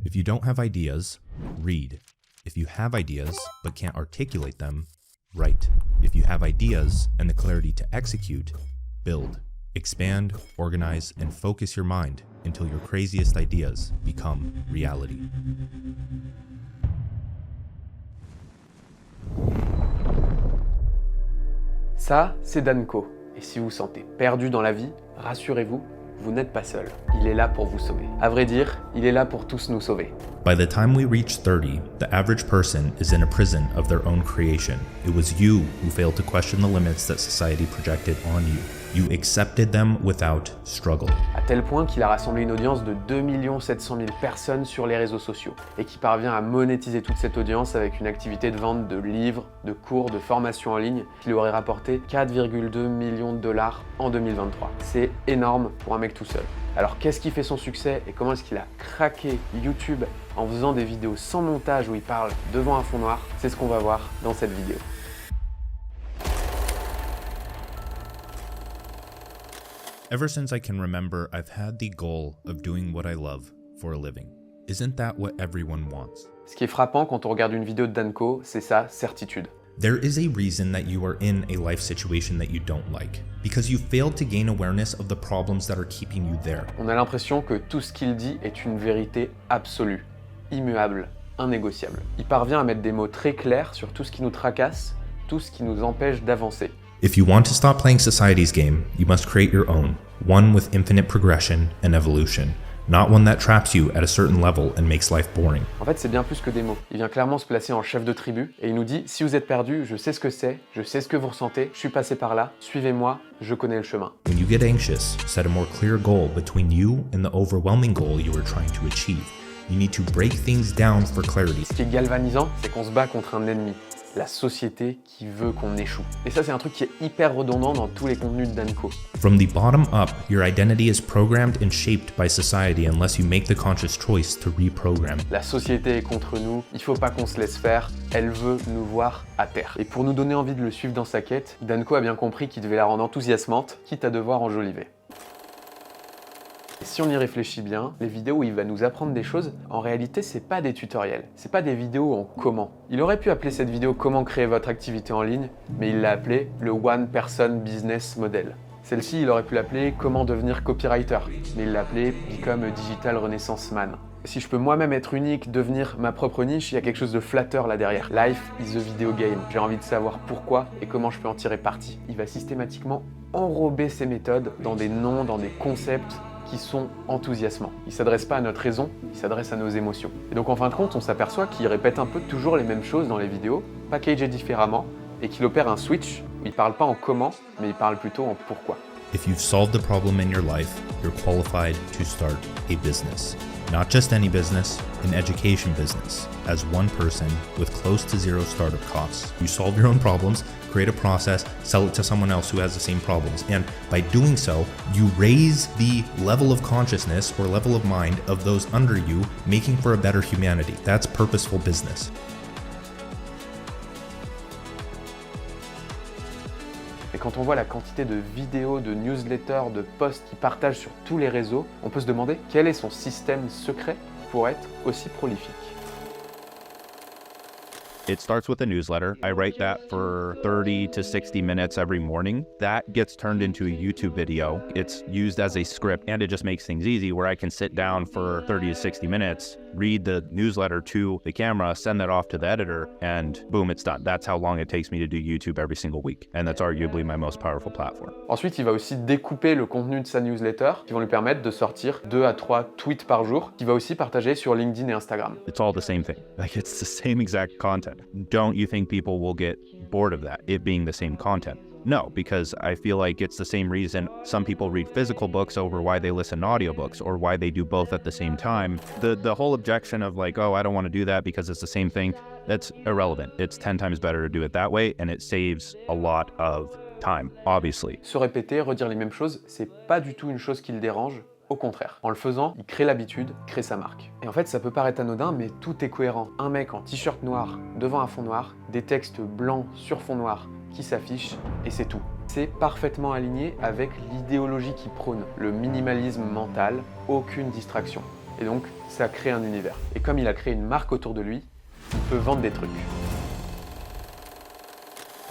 If you don't have ideas, read. If you have ideas but can't articulate them, write. If you have ideas and the clarity to execute, build. Expand, organize, and focus your mind until your craziest ideas become reality. Ça, c'est Danco. Et si vous vous sentez perdu dans la vie, rassurez-vous, vous n'êtes pas seul. Il est là pour vous sauver. À vrai dire, il est là pour tous nous sauver. By the time we reach 30, the average person is in a prison of their own creation. It was you who failed to question the limits that society projected on you. You accepted them without struggle. À tel point qu'il a rassemblé une audience de 2 700 000 personnes sur les réseaux sociaux et qui parvient à monétiser toute cette audience avec une activité de vente de livres, de cours, de formations en ligne qui lui aurait rapporté 4,2 millions de dollars en 2023. C'est énorme pour un mec tout seul. Alors qu'est-ce qui fait son succès et comment est-ce qu'il a craqué YouTube en faisant des vidéos sans montage où il parle devant un fond noir? C'est ce qu'on va voir dans cette vidéo. Ever since I can remember, I've had the goal of doing what I love for a living. Isn't that what everyone wants? Ce qui est frappant quand on regarde une vidéo de Danco, c'est sa certitude. There is a reason that you are in a life situation that you don't like, because you failed to gain awareness of the problems that are keeping you there. On a l'impression que tout ce qu'il dit est une vérité absolue, immuable, innégociable. Il parvient à mettre des mots très clairs sur tout ce qui nous tracasse, tout ce qui nous empêche d'avancer. If you want to stop playing society's game, you must create your own, one with infinite progression and evolution, not one that traps you at a certain level and makes life boring. En fait, c'est bien plus que des mots. Il vient clairement se placer en chef de tribu et il nous dit « Si vous êtes perdu, je sais ce que c'est, je sais ce que vous ressentez, je suis passé par là, suivez-moi, je connais le chemin. » When you get anxious, set a more clear goal between you and the overwhelming goal you are trying to achieve. You need to break things down for clarity. Ce qui est galvanisant, c'est qu'on se bat contre un ennemi, la société qui veut qu'on échoue. Et ça, c'est un truc qui est hyper redondant dans tous les contenus de Danco. From the bottom up, your identity is programmed and shaped by society unless you make the conscious choice to reprogram. La société est contre nous, il faut pas qu'on se laisse faire, elle veut nous voir à terre. Et pour nous donner envie de le suivre dans sa quête, Danco a bien compris qu'il devait la rendre enthousiasmante, quitte à devoir enjoliver. Et si on y réfléchit bien, les vidéos où il va nous apprendre des choses, en réalité, c'est pas des tutoriels, c'est pas des vidéos en comment. Il aurait pu appeler cette vidéo comment créer votre activité en ligne, mais il l'a appelé le One Person Business Model. Celle-ci, il aurait pu l'appeler comment devenir copywriter, mais il l'a appelé Become a Digital Renaissance Man. Si je peux moi-même être unique, devenir ma propre niche, il y a quelque chose de flatteur là derrière. Life is a video game. J'ai envie de savoir pourquoi et comment je peux en tirer parti. Il va systématiquement enrober ses méthodes dans des noms, dans des concepts qui sont enthousiasmants. Il ne s'adresse pas à notre raison, il s'adresse à nos émotions. Et donc en fin de compte, on s'aperçoit qu'il répète un peu toujours les mêmes choses dans les vidéos, packagées différemment, et qu'il opère un switch où il ne parle pas en comment, mais il parle plutôt en pourquoi. If you've solved the problem in your life, you're qualified to start a business. Not just any business, an education business. As one person with close to zero startup costs, you solve your own problems, create a process, sell it to someone else who has the same problems. And by doing so, you raise the level of consciousness or level of mind of those under you, making for a better humanity. That's purposeful business. Et quand on voit la quantité de vidéos, de newsletters, de posts qu'il partage sur tous les réseaux, on peut se demander quel est son système secret pour être aussi prolifique. It starts with a newsletter. I write that for 30 to 60 minutes every morning. That gets turned into a YouTube video. It's used as a script, and it just makes things easy where I can sit down for 30 to 60 minutes, read the newsletter to the camera, send that off to the editor, and boom, it's done. That's how long it takes me to do YouTube every single week. And that's arguably my most powerful platform. Ensuite, il va aussi découper le contenu de sa newsletter qui vont lui permettre de sortir 2 à 3 tweets par jour qu'il va aussi partager sur LinkedIn et Instagram. It's all the same thing. Like, it's the same exact content. Don't you think people will get bored of that, it being the same content? No, because I feel like it's the same reason some people read physical books over why they listen to audiobooks or why they do both at the same time. The whole objection of like, oh, I don't want to do that because it's the same thing, that's irrelevant. It's 10 times better to do it that way, and it saves a lot of time, obviously. Se répéter, redire les mêmes choses, c'est pas du tout une chose qui le dérange. Au contraire, en le faisant, il crée l'habitude, crée sa marque. Et en fait, ça peut paraître anodin, mais tout est cohérent. Un mec en t-shirt noir, devant un fond noir, des textes blancs sur fond noir qui s'affichent, et c'est tout. C'est parfaitement aligné avec l'idéologie qui prône, le minimalisme mental, aucune distraction. Et donc, ça crée un univers. Et comme il a créé une marque autour de lui, il peut vendre des trucs.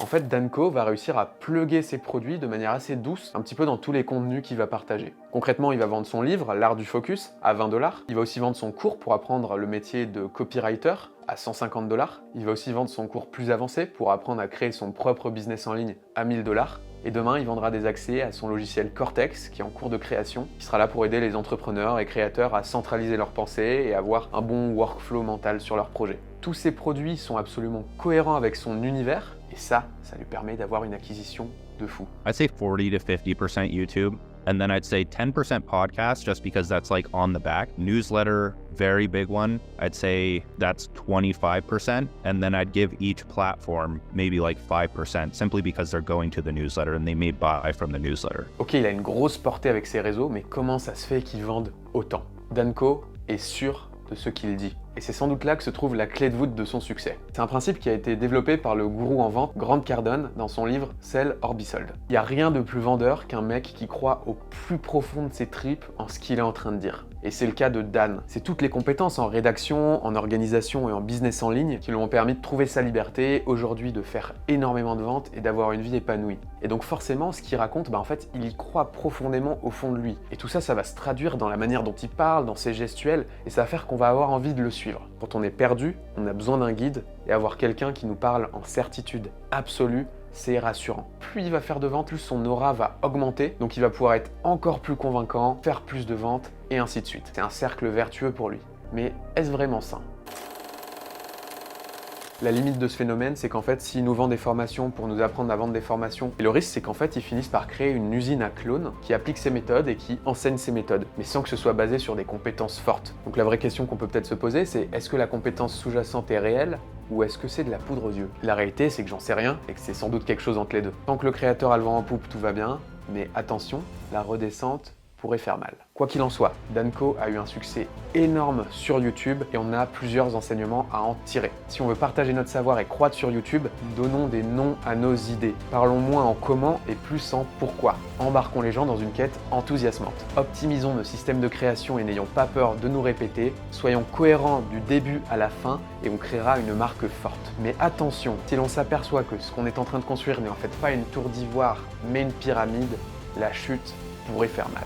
En fait, Danko va réussir à plugger ses produits de manière assez douce, un petit peu dans tous les contenus qu'il va partager. Concrètement, il va vendre son livre, L'Art du Focus, à 20 $. Il va aussi vendre son cours pour apprendre le métier de copywriter à 150 $. Il va aussi vendre son cours plus avancé pour apprendre à créer son propre business en ligne à 1000 $. Et demain, il vendra des accès à son logiciel Cortex, qui est en cours de création, qui sera là pour aider les entrepreneurs et créateurs à centraliser leurs pensées et avoir un bon workflow mental sur leurs projets. Tous ces produits sont absolument cohérents avec son univers, et ça lui permet d'avoir une acquisition de fou. I'd say 40 to 50% YouTube. And then I'd say 10% podcast, just because that's like on the back. Newsletter, very big one. I'd say that's 25%. And then I'd give each platform maybe like 5%, simply because they're going to the newsletter and they may buy from the newsletter. Ok, il a une grosse portée avec ses réseaux, mais comment ça se fait qu'il vende autant? Danko est sûr de ce qu'il dit. Et c'est sans doute là que se trouve la clé de voûte de son succès. C'est un principe qui a été développé par le gourou en vente Grant Cardone dans son livre Sell or Be Sold. Il n'y a rien de plus vendeur qu'un mec qui croit au plus profond de ses tripes en ce qu'il est en train de dire. Et c'est le cas de Dan. C'est toutes les compétences en rédaction, en organisation et en business en ligne qui lui ont permis de trouver sa liberté, aujourd'hui de faire énormément de ventes et d'avoir une vie épanouie. Et donc forcément, ce qu'il raconte, en fait, il y croit profondément au fond de lui. Et tout ça, ça va se traduire dans la manière dont il parle, dans ses gestuels, et ça va faire qu'on va avoir envie de le suivre. Quand on est perdu, on a besoin d'un guide, et avoir quelqu'un qui nous parle en certitude absolue, c'est rassurant. Plus il va faire de ventes, plus son aura va augmenter, donc il va pouvoir être encore plus convaincant, faire plus de ventes, et ainsi de suite. C'est un cercle vertueux pour lui. Mais est-ce vraiment sain? La limite de ce phénomène, c'est qu'en fait, s'il nous vend des formations pour nous apprendre à vendre des formations, et le risque, c'est qu'en fait, ils finissent par créer une usine à clones qui applique ses méthodes et qui enseigne ses méthodes, mais sans que ce soit basé sur des compétences fortes. Donc la vraie question qu'on peut peut-être se poser, c'est est-ce que la compétence sous-jacente est réelle ou est-ce que c'est de la poudre aux yeux? La réalité, c'est que j'en sais rien et que c'est sans doute quelque chose entre les deux. Tant que le créateur a le vent en poupe, tout va bien, mais attention, la redescente pourrait faire mal. Quoi qu'il en soit, Danko a eu un succès énorme sur YouTube et on a plusieurs enseignements à en tirer. Si on veut partager notre savoir et croître sur YouTube, donnons des noms à nos idées. Parlons moins en comment et plus en pourquoi. Embarquons les gens dans une quête enthousiasmante. Optimisons nos systèmes de création et n'ayons pas peur de nous répéter. Soyons cohérents du début à la fin et on créera une marque forte. Mais attention, si l'on s'aperçoit que ce qu'on est en train de construire n'est en fait pas une tour d'ivoire mais une pyramide, la chute pourrait faire mal.